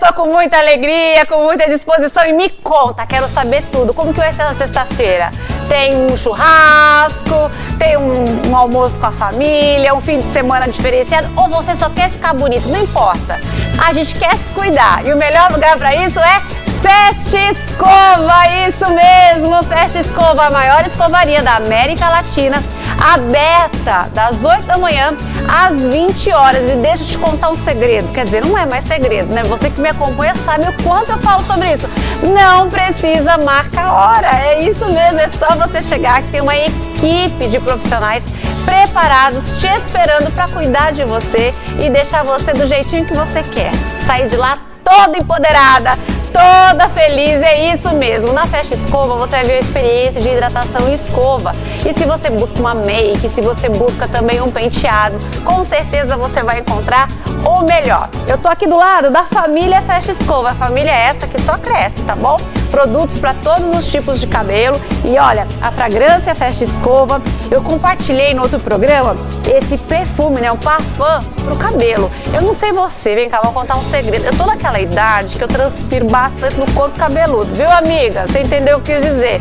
tô com muita alegria, com muita disposição e me conta, quero saber tudo. Como que vai ser na sexta-feira? Tem um churrasco, tem um almoço com a família, um fim de semana diferenciado, ou você só quer ficar bonito? Não importa. A gente quer se cuidar e o melhor lugar para isso é Fest Escova, isso mesmo, Fest Escova, a maior escovaria da América Latina, aberta das 8 da manhã às 20 horas. E deixa eu te contar um segredo, quer dizer, não é mais segredo, né? Você que me acompanha sabe o quanto eu falo sobre isso. Não precisa marcar hora, é isso mesmo, é só você chegar que tem uma equipe de profissionais preparados, te esperando para cuidar de você e deixar você do jeitinho que você quer. Sair de lá toda empoderada, toda feliz, é isso mesmo. Na Fest Escova você vai ver a experiência de hidratação em escova. E se você busca uma make, se você busca também um penteado, com certeza você vai encontrar o melhor. Eu tô aqui do lado da família Fest Escova, a família é essa que só cresce, tá bom? Produtos para todos os tipos de cabelo. E olha, a fragrância Fest Escova, eu compartilhei no outro programa esse perfume, né, o parfum pro cabelo. Eu não sei você, vem cá, vou contar um segredo. Eu tô naquela idade que eu transpiro bastante no couro cabeludo, viu, amiga? Você entendeu o que eu quis dizer?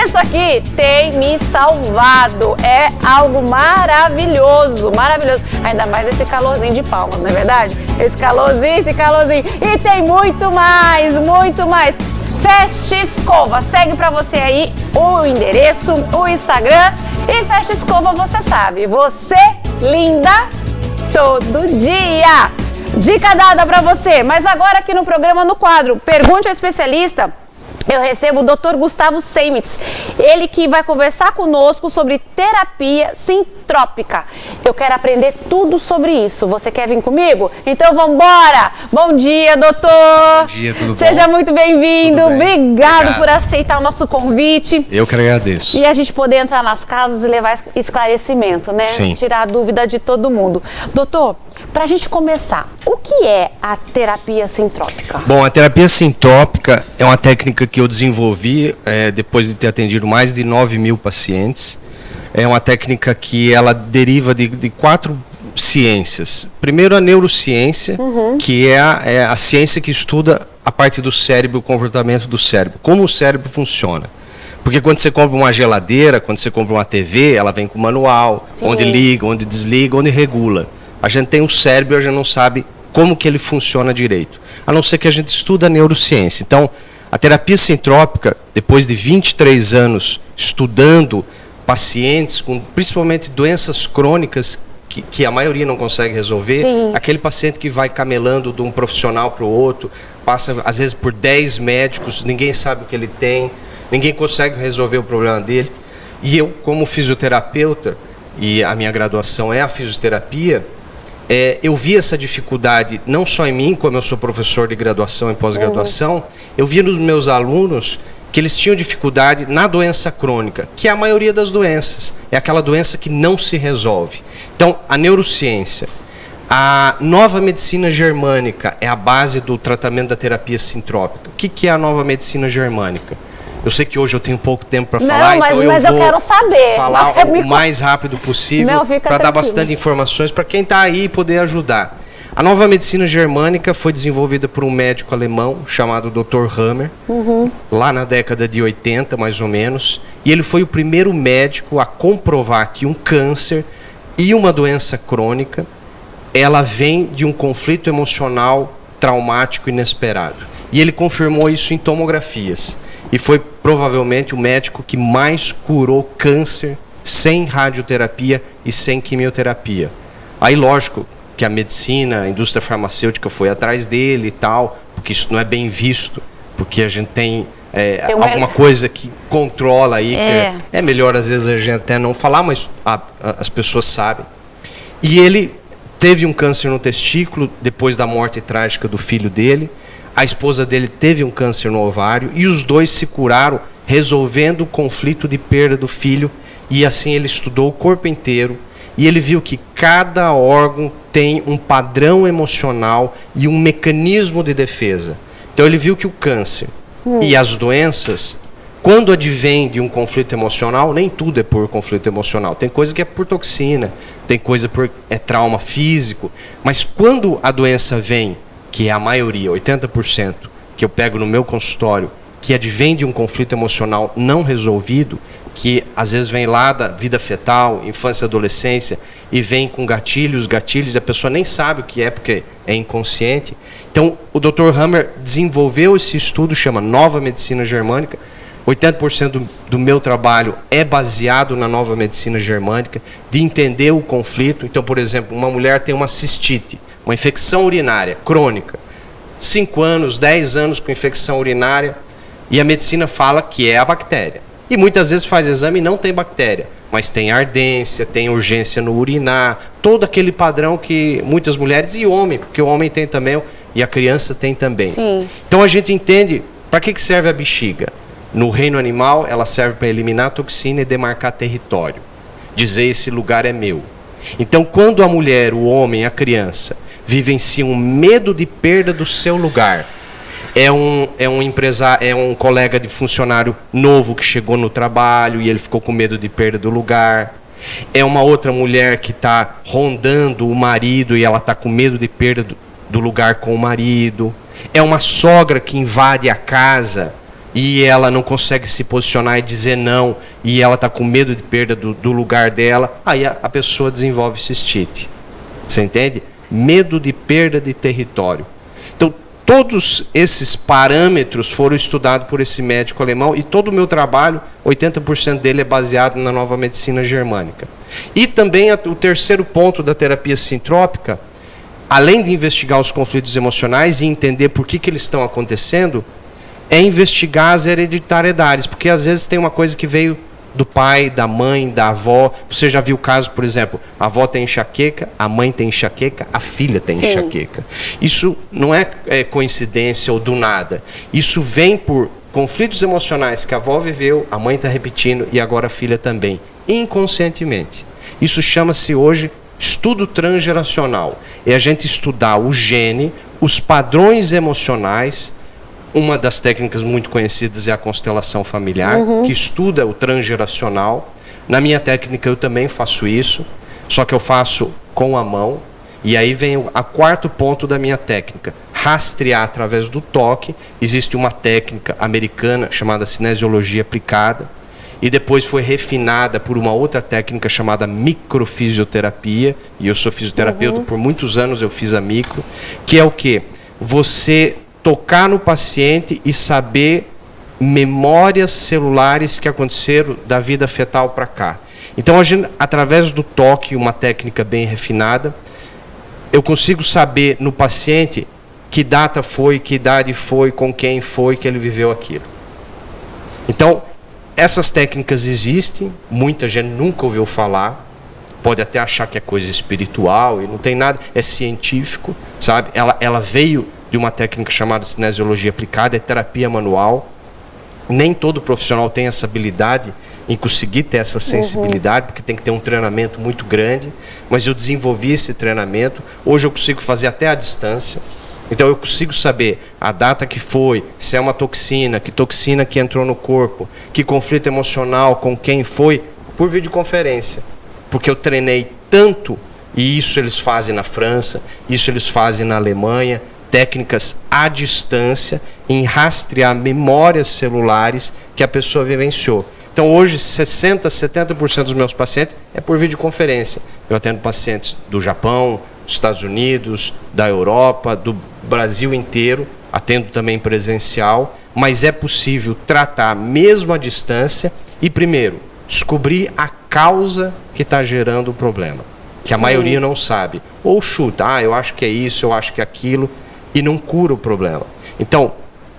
Isso aqui tem me salvado, é algo maravilhoso, maravilhoso. Ainda mais esse calorzinho de Palmas, não é verdade? Esse calorzinho. E tem muito mais, muito mais. Fest Escova, segue pra você aí o endereço, o Instagram. E Fest Escova, você sabe, você linda todo dia. Dica dada pra você, mas agora aqui no programa, no quadro Pergunte ao Especialista, eu recebo o Dr. Gustavo Seimitz, ele que vai conversar conosco sobre terapia sintrópica. Eu quero aprender tudo sobre isso. Você quer vir comigo? Então vamos embora! Bom dia, doutor! Bom dia, tudo bom? Seja muito bem-vindo. Obrigado por aceitar o nosso convite. Eu que agradeço. E a gente poder entrar nas casas e levar esclarecimento, né? Sim. Tirar a dúvida de todo mundo. Doutor, para a gente começar, o que é a terapia sintrópica? Bom, a terapia sintrópica é uma técnica que eu desenvolvi depois de ter atendido mais de 9.000 pacientes. É uma técnica que ela deriva de 4 ciências. Primeiro, a neurociência, que é a ciência que estuda a parte do cérebro, o comportamento do cérebro, como o cérebro funciona. Porque quando você compra uma geladeira, quando você compra uma TV, ela vem com manual, Sim. onde liga, onde desliga, onde regula. A gente tem um cérebro e a gente não sabe como que ele funciona direito, a não ser que a gente estuda a neurociência. Então, a terapia sintrópica, depois de 23 anos estudando pacientes com principalmente doenças crônicas que a maioria não consegue resolver, Sim. aquele paciente que vai camelando de um profissional para o outro, passa às vezes por 10 médicos, ninguém sabe o que ele tem, ninguém consegue resolver o problema dele. E eu, como fisioterapeuta, e a minha graduação é a fisioterapia, eu vi essa dificuldade não só em mim, como eu sou professor de graduação e pós-graduação, eu vi nos meus alunos que eles tinham dificuldade na doença crônica, que é a maioria das doenças, é aquela doença que não se resolve. Então, a neurociência, a nova medicina germânica é a base do tratamento da terapia sintrópica. O que é a nova medicina germânica? Eu sei que hoje eu tenho pouco tempo para falar, então eu vou quero saber. falar o mais rápido possível para dar bastante informações para quem está aí e poder ajudar. A nova medicina germânica foi desenvolvida por um médico alemão chamado Dr. Hammer, lá na década de 80, mais ou menos, e ele foi o primeiro médico a comprovar que um câncer e uma doença crônica, ela vem de um conflito emocional traumático inesperado. E ele confirmou isso em tomografias. E foi provavelmente o médico que mais curou câncer sem radioterapia e sem quimioterapia. Aí, lógico, que a medicina, a indústria farmacêutica foi atrás dele e tal, porque isso não é bem visto, porque a gente tem alguma coisa que controla aí, que é melhor às vezes a gente até não falar, mas as pessoas sabem. E ele teve um câncer no testículo depois da morte trágica do filho dele, a esposa dele teve um câncer no ovário e os dois se curaram resolvendo o conflito de perda do filho, e assim ele estudou o corpo inteiro e ele viu que cada órgão tem um padrão emocional e um mecanismo de defesa. Então ele viu que o câncer e as doenças, quando advém de um conflito emocional, nem tudo é por conflito emocional. Tem coisa que é por toxina, tem coisa por trauma físico, mas quando a doença vem que é a maioria, 80%, que eu pego no meu consultório, que advém de um conflito emocional não resolvido, que às vezes vem lá da vida fetal, infância e adolescência, e vem com gatilhos, e a pessoa nem sabe o que é, porque é inconsciente. Então, o Dr. Hammer desenvolveu esse estudo, chama Nova Medicina Germânica. 80% do meu trabalho é baseado na Nova Medicina Germânica, de entender o conflito. Então, por exemplo, uma mulher tem uma cistite, uma infecção urinária crônica, 5 anos, 10 anos com infecção urinária, e a medicina fala que é a bactéria. E muitas vezes faz exame e não tem bactéria, mas tem ardência, tem urgência no urinar, todo aquele padrão que muitas mulheres e homem, porque o homem tem também e a criança tem também. Sim. Então a gente entende para que serve a bexiga. No reino animal, ela serve para eliminar toxina e demarcar território. Dizer esse lugar é meu. Então quando a mulher, o homem, a criança vivenciam um medo de perda do seu lugar, é um empresário, é um colega de funcionário novo que chegou no trabalho e ele ficou com medo de perda do lugar. É uma outra mulher que está rondando o marido e ela está com medo de perda do lugar com o marido. É uma sogra que invade a casa e ela não consegue se posicionar e dizer não, e ela está com medo de perda do lugar dela. Aí a pessoa desenvolve cistite. Você entende? Medo de perda de território. Então, todos esses parâmetros foram estudados por esse médico alemão e todo o meu trabalho, 80% dele é baseado na Nova Medicina Germânica. E também o terceiro ponto da terapia sintrópica, além de investigar os conflitos emocionais e entender por que eles estão acontecendo, é investigar as hereditariedades, porque às vezes tem uma coisa que veio do pai, da mãe, da avó. Você já viu o caso, por exemplo, a avó tem enxaqueca, a mãe tem enxaqueca, a filha tem enxaqueca. Isso não é coincidência ou do nada. Isso vem por conflitos emocionais que a avó viveu, a mãe está repetindo e agora a filha também, inconscientemente. Isso chama-se hoje estudo transgeracional. É a gente estudar o gene, os padrões emocionais. Uma das técnicas muito conhecidas é a constelação familiar, que estuda o transgeracional. Na minha técnica eu também faço isso, só que eu faço com a mão. E aí vem o quarto ponto da minha técnica, rastrear através do toque. Existe uma técnica americana chamada cinesiologia aplicada, e depois foi refinada por uma outra técnica chamada microfisioterapia, e eu sou fisioterapeuta, por muitos anos eu fiz a micro, que é o quê? Você tocar no paciente e saber memórias celulares que aconteceram da vida fetal para cá. Então, a gente, através do toque, uma técnica bem refinada, eu consigo saber no paciente que data foi, que idade foi, com quem foi que ele viveu aquilo. Então, essas técnicas existem, muita gente nunca ouviu falar, pode até achar que é coisa espiritual, e não tem nada, é científico, sabe? Ela veio de uma técnica chamada cinesiologia aplicada, é terapia manual. Nem todo profissional tem essa habilidade em conseguir ter essa sensibilidade, porque tem que ter um treinamento muito grande, mas eu desenvolvi esse treinamento. Hoje eu consigo fazer até à distância. Então eu consigo saber a data que foi, se é uma toxina que entrou no corpo, que conflito emocional, com quem foi, por videoconferência. Porque eu treinei tanto, e isso eles fazem na França, isso eles fazem na Alemanha, técnicas à distância, em rastrear memórias celulares que a pessoa vivenciou. Então hoje 60%, 70% dos meus pacientes é por videoconferência. Eu atendo pacientes do Japão, dos Estados Unidos, da Europa, do Brasil inteiro, atendo também presencial, mas é possível tratar mesmo à distância e, primeiro, descobrir a causa que está gerando o problema, que a maioria não sabe. Ou chuta, eu acho que é isso, eu acho que é aquilo, e não cura o problema. Então,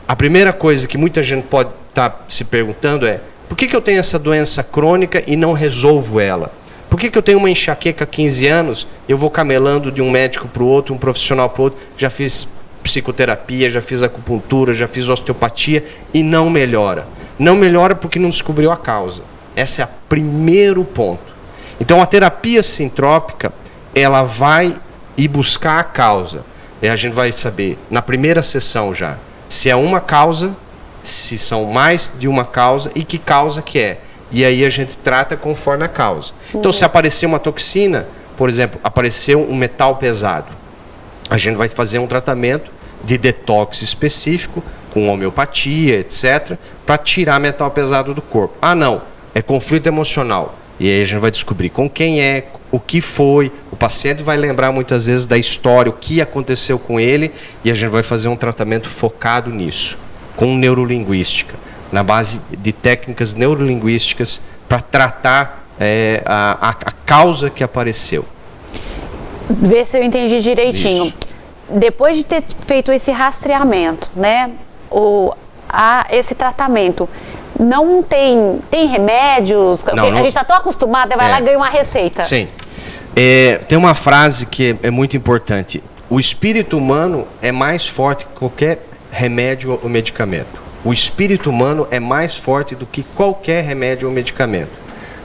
a primeira coisa que muita gente pode estar se perguntando é: por que eu tenho essa doença crônica e não resolvo ela? Por que eu tenho uma enxaqueca há 15 anos, eu vou camelando de um médico para o outro, um profissional para o outro, já fiz psicoterapia, já fiz acupuntura, já fiz osteopatia e não melhora? Não melhora porque não descobriu a causa. Esse é o primeiro ponto. Então a terapia sintrópica, ela vai ir buscar a causa. E a gente vai saber, na primeira sessão já, se é uma causa, se são mais de uma causa e que causa que é. E aí a gente trata conforme a causa. Então, se aparecer uma toxina, por exemplo, apareceu um metal pesado, a gente vai fazer um tratamento de detox específico, com homeopatia, etc., para tirar metal pesado do corpo. Ah, não, é conflito emocional. E aí a gente vai descobrir com quem é, o que foi, o paciente vai lembrar muitas vezes da história, o que aconteceu com ele, e a gente vai fazer um tratamento focado nisso, com neurolinguística, na base de técnicas neurolinguísticas para tratar a causa que apareceu. Ver se eu entendi direitinho. Isso. Depois de ter feito esse rastreamento, né, esse tratamento, não tem remédios? Não, a gente está tão acostumado, vai lá e ganha uma receita. Sim. Tem uma frase que é muito importante. O espírito humano é mais forte que qualquer remédio ou medicamento. O espírito humano é mais forte do que qualquer remédio ou medicamento.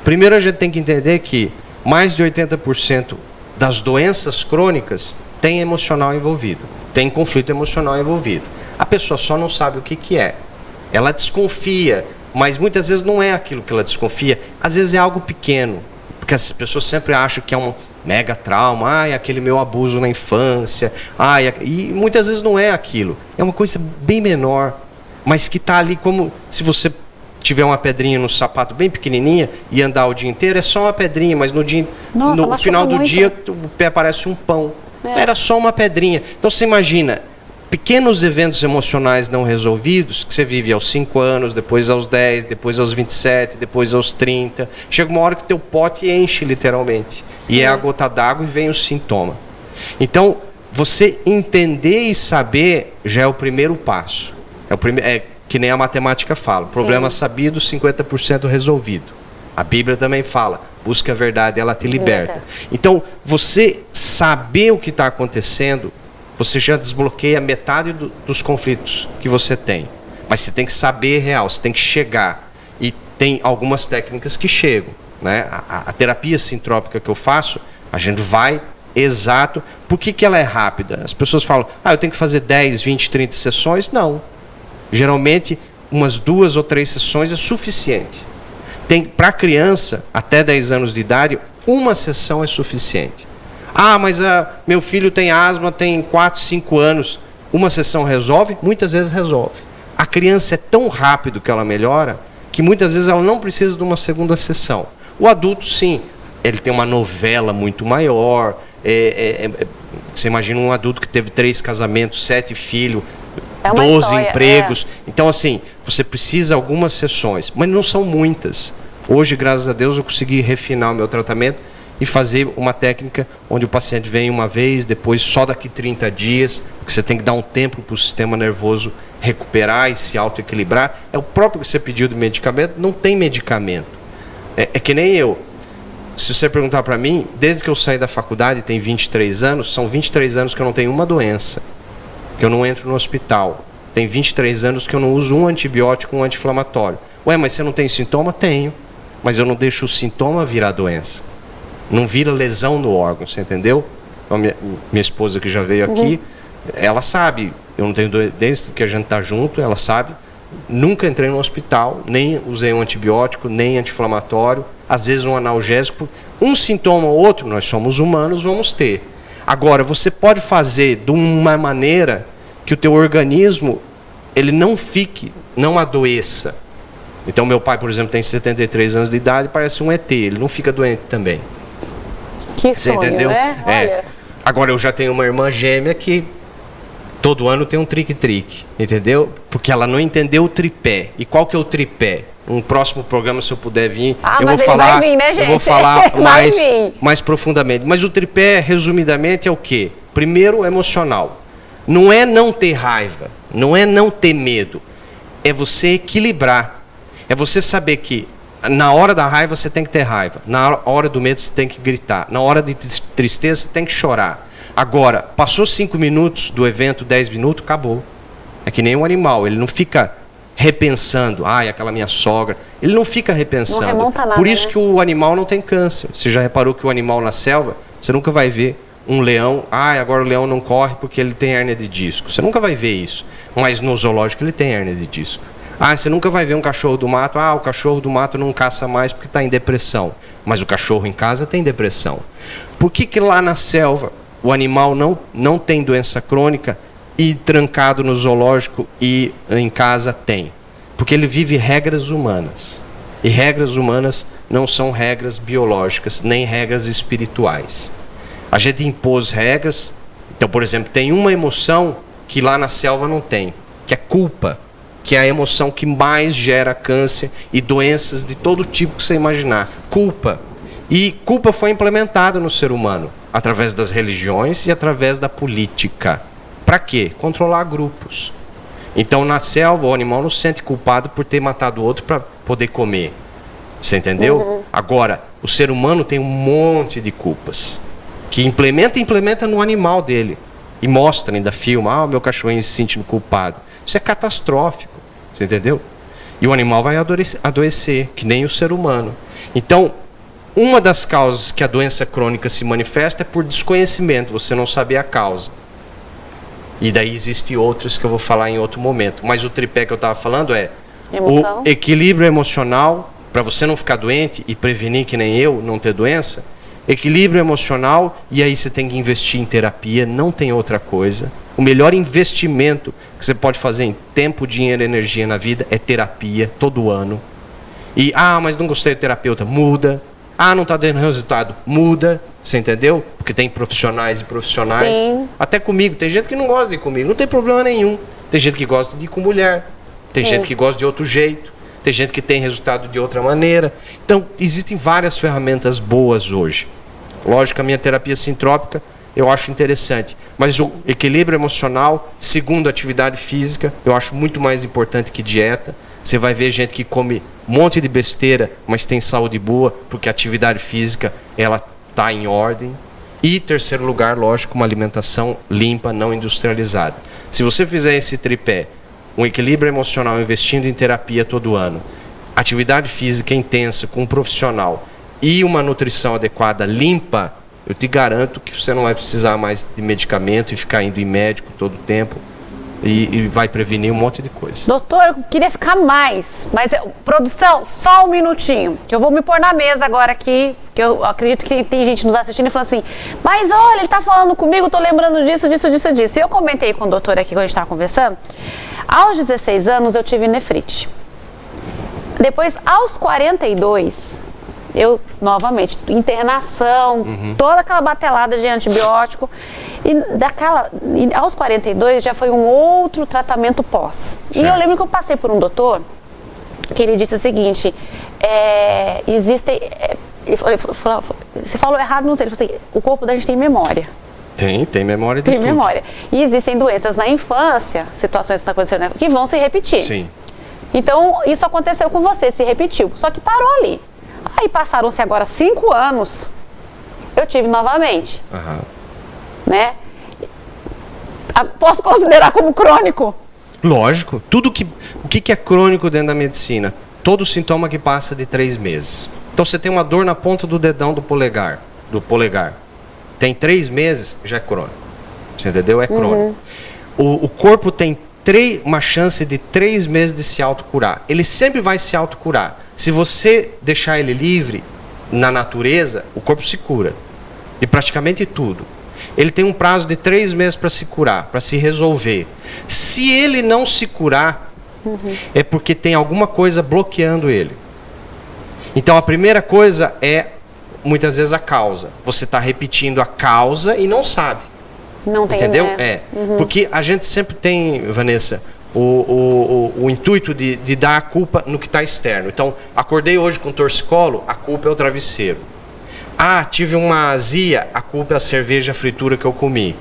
Primeiro a gente tem que entender que mais de 80% das doenças crônicas tem emocional envolvido, tem conflito emocional envolvido. A pessoa só não sabe o que é. Ela desconfia, mas muitas vezes não é aquilo que ela desconfia, às vezes é algo pequeno, porque as pessoas sempre acham que é um mega trauma, aquele meu abuso na infância, e muitas vezes não é aquilo, é uma coisa bem menor, mas que está ali como se você tiver uma pedrinha no sapato bem pequenininha e andar o dia inteiro, é só uma pedrinha, mas no final do dia o pé parece um pão. Era só uma pedrinha. Então você imagina, pequenos eventos emocionais não resolvidos, que você vive aos 5 anos, depois aos 10, depois aos 27, depois aos 30. Chega uma hora que teu pote enche literalmente. E é a gota d'água e vem o sintoma. Então, você entender e saber já é o primeiro passo. É que nem a matemática fala. Problema sabido, 50% resolvido. A Bíblia também fala. Busca a verdade, ela te liberta. Então, você saber o que está acontecendo, você já desbloqueia metade dos conflitos que você tem. Mas você tem que saber real, você tem que chegar. E tem algumas técnicas que chegam, né? A terapia sintrópica que eu faço, a gente vai exato. Por que ela é rápida? As pessoas falam, eu tenho que fazer 10, 20, 30 sessões. Não. Geralmente, umas 2 ou 3 sessões é suficiente. Para criança, até 10 anos de idade, uma sessão é suficiente. Mas meu filho tem asma, tem 4, 5 anos. Uma sessão resolve? Muitas vezes resolve. A criança é tão rápido que ela melhora, que muitas vezes ela não precisa de uma segunda sessão. O adulto, sim, ele tem uma novela muito maior. Você imagina um adulto que teve 3 casamentos, 7 filhos, 12 empregos. Então, assim, você precisa de algumas sessões, mas não são muitas. Hoje, graças a Deus, eu consegui refinar o meu tratamento e fazer uma técnica onde o paciente vem uma vez, depois só daqui 30 dias, porque você tem que dar um tempo para o sistema nervoso recuperar e se autoequilibrar. É o próprio que você pediu de medicamento, não tem medicamento. É que nem eu. Se você perguntar para mim, desde que eu saí da faculdade, tem 23 anos, são 23 anos que eu não tenho uma doença, que eu não entro no hospital. Tem 23 anos que eu não uso um antibiótico, um anti-inflamatório. Mas você não tem sintoma? Tenho. Mas eu não deixo o sintoma virar doença. Não vira lesão no órgão, você entendeu? Então, minha esposa que já veio aqui, ela sabe, eu não tenho desde que a gente está junto, ela sabe. Nunca entrei no hospital, nem usei um antibiótico, nem anti-inflamatório. Às vezes um analgésico. Um sintoma ou outro, nós somos humanos, vamos ter. Agora, você pode fazer de uma maneira que o teu organismo ele não adoeça. Então, meu pai, por exemplo, tem 73 anos de idade, parece um ET, ele não fica doente também. Que sonho, você entendeu? Né? Olha. Agora, eu já tenho uma irmã gêmea que todo ano tem um trique-trique, entendeu? Porque ela não entendeu o tripé. E qual que é o tripé? Um próximo programa, se eu puder vir, eu vou falar, vai vir, né, gente? Eu vou falar mais profundamente. Mas o tripé, resumidamente, é o quê? Primeiro, emocional. Não é não ter raiva, não é não ter medo. É você equilibrar. É você saber que na hora da raiva você tem que ter raiva. Na hora do medo você tem que gritar. Na hora de tristeza você tem que chorar. Agora, passou 5 minutos do evento, 10 minutos, acabou. É que nem um animal, ele não fica repensando, aquela minha sogra. Ele não fica repensando. Não remonta nada, por isso que o animal não tem câncer. Você já reparou que o animal na selva, você nunca vai ver um leão, agora o leão não corre porque ele tem hérnia de disco. Você nunca vai ver isso. Mas no zoológico ele tem hérnia de disco. Você nunca vai ver um cachorro do mato, o cachorro do mato não caça mais porque está em depressão. Mas o cachorro em casa tem depressão. Por que lá na selva o animal não tem doença crônica e trancado no zoológico e em casa? Tem. Porque ele vive regras humanas. E regras humanas não são regras biológicas, nem regras espirituais. A gente impôs regras. Então, por exemplo, tem uma emoção que lá na selva não tem, que é culpa, que é a emoção que mais gera câncer e doenças de todo tipo que você imaginar. Culpa. E culpa foi implementada no ser humano, através das religiões e através da política. Para quê? Controlar grupos. Então, na selva, o animal não se sente culpado por ter matado o outro para poder comer. Você entendeu? Uhum. Agora, o ser humano tem um monte de culpas, que implementa no animal dele. E mostra, ainda filma, o meu cachorrinho se sentindo culpado. Isso é catastrófico, você entendeu? E o animal vai adoecer, que nem o ser humano. Então, uma das causas que a doença crônica se manifesta é por desconhecimento, você não saber a causa. E daí existem outras que eu vou falar em outro momento. Mas o tripé que eu estava falando é emoção, o equilíbrio emocional, para você não ficar doente e prevenir que nem eu, não ter doença. Equilíbrio emocional, e aí você tem que investir em terapia, não tem outra coisa. O melhor investimento que você pode fazer em tempo, dinheiro e energia na vida é terapia, todo ano. E, mas não gostei do terapeuta, muda. Não está dando resultado, muda. Você entendeu? Porque tem profissionais e profissionais. Sim. Até comigo, tem gente que não gosta de ir comigo, não tem problema nenhum. Tem gente que gosta de ir com mulher, tem gente que gosta de outro jeito, tem gente que tem resultado de outra maneira. Então, existem várias ferramentas boas hoje. Lógico, a minha terapia sintrópica eu acho interessante, mas o equilíbrio emocional, segundo a atividade física, eu acho muito mais importante que dieta. Você vai ver gente que come um monte de besteira, mas tem saúde boa, porque a atividade física, ela está em ordem. E, terceiro lugar, lógico, uma alimentação limpa, não industrializada. Se você fizer esse tripé, um equilíbrio emocional investindo em terapia todo ano, atividade física intensa com um profissional e uma nutrição adequada, limpa, eu te garanto que você não vai precisar mais de medicamento e ficar indo em médico todo o tempo. E vai prevenir um monte de coisa. Doutor, eu queria ficar mais, mas produção, só um minutinho, que eu vou me pôr na mesa agora aqui, que eu acredito que tem gente nos assistindo e falando assim, mas olha, ele tá falando comigo, tô lembrando disso. E eu comentei com o doutor aqui quando a gente estava conversando, aos 16 anos eu tive nefrite. Depois, aos 42, eu, novamente, internação, toda aquela batelada de antibiótico. E aos 42 já foi um outro tratamento pós. Certo. E eu lembro que eu passei por um doutor que ele disse o seguinte, você falou errado, não sei, ele falou assim, o corpo da gente tem memória. Tem memória de tudo. Tem memória. E existem doenças na infância, situações que estão acontecendo, que vão se repetir. Sim. Então, isso aconteceu com você, se repetiu, só que parou ali. Aí passaram-se agora 5 anos, eu tive novamente. Né? Posso considerar como crônico? Lógico. O que é crônico dentro da medicina? Todo sintoma que passa de 3 meses. Então você tem uma dor na ponta do dedão do polegar. Tem 3 meses, já é crônico. Você entendeu? É crônico. O corpo tem uma chance de 3 meses de se autocurar. Ele sempre vai se autocurar. Se você deixar ele livre na natureza, o corpo se cura. De praticamente tudo. Ele tem um prazo de 3 meses para se curar, para se resolver. Se ele não se curar, é porque tem alguma coisa bloqueando ele. Então a primeira coisa é, muitas vezes, a causa. Você está repetindo a causa e não sabe. Não tem, entendeu? Né? Porque a gente sempre tem, Vanessa, o intuito de dar a culpa no que está externo. Então, acordei hoje com torcicolo, a culpa é o travesseiro. Tive uma azia, a culpa é a cerveja, a fritura que eu comi.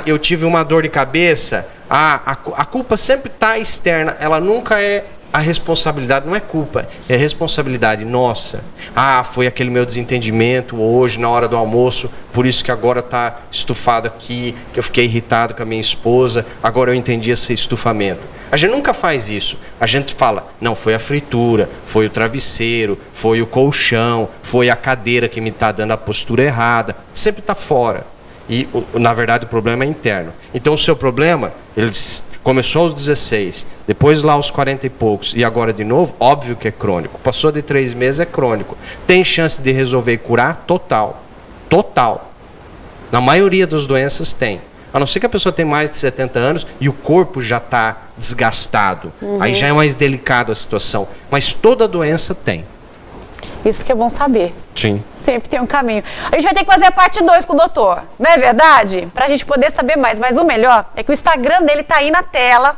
Eu tive uma dor de cabeça, a culpa sempre está externa, ela nunca é a responsabilidade, não é culpa, é responsabilidade nossa. Foi aquele meu desentendimento hoje na hora do almoço, por isso que agora está estufado aqui, que eu fiquei irritado com a minha esposa, agora eu entendi esse estufamento. A gente nunca faz isso. A gente fala, não, foi a fritura, foi o travesseiro, foi o colchão, foi a cadeira que me está dando a postura errada. Sempre está fora. E, na verdade, o problema é interno. Então, o seu problema, ele começou aos 16, depois lá aos 40 e poucos, e agora de novo, óbvio que é crônico. Passou de 3 meses, é crônico. Tem chance de resolver e curar? Total. Total. Na maioria das doenças tem. A não ser que a pessoa tenha mais de 70 anos e o corpo já está desgastado. Aí já é mais delicado a situação. Mas toda doença tem. Isso que é bom saber. Sim. Sempre tem um caminho. A gente vai ter que fazer a parte 2 com o doutor, não é verdade? Pra gente poder saber mais. Mas o melhor é que o Instagram dele tá aí na tela.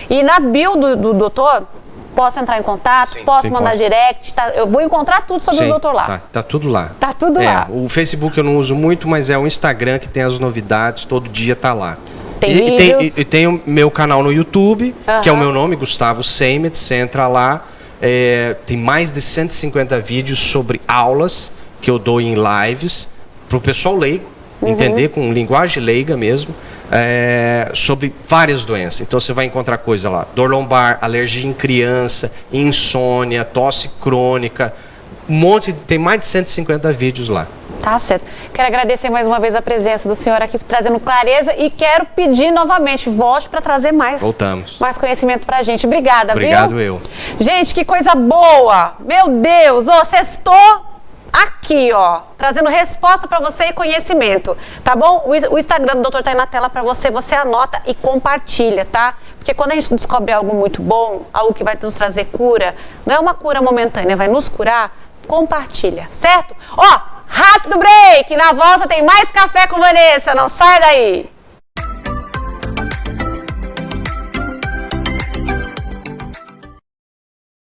E na bio do doutor, posso entrar em contato, posso mandar pode. Direct. Tá, eu vou encontrar tudo sobre o doutor lá. Tá tudo lá. Tá tudo lá. O Facebook eu não uso muito, mas é o Instagram que tem as novidades, todo dia tá lá. Tem tem o meu canal no YouTube, que é o meu nome, Gustavo Seimet. Você entra lá. Tem mais de 150 vídeos sobre aulas que eu dou em lives para o pessoal leigo entender, com linguagem leiga mesmo, sobre várias doenças. Então você vai encontrar coisa lá: dor lombar, alergia em criança, insônia, tosse crônica, tem mais de 150 vídeos lá. Tá certo. Quero agradecer mais uma vez a presença do senhor aqui, trazendo clareza, e quero pedir novamente, volte para trazer mais conhecimento pra gente. Obrigada, Obrigado, viu? eu. Gente, que coisa boa! Meu Deus, sextou aqui, trazendo resposta para você e conhecimento, tá bom? O Instagram do doutor tá aí na tela para você anota e compartilha, tá? Porque quando a gente descobre algo muito bom, algo que vai nos trazer cura, não é uma cura momentânea, vai nos curar, compartilha, certo? Rápido break, na volta tem mais Café com Vanessa, não sai daí!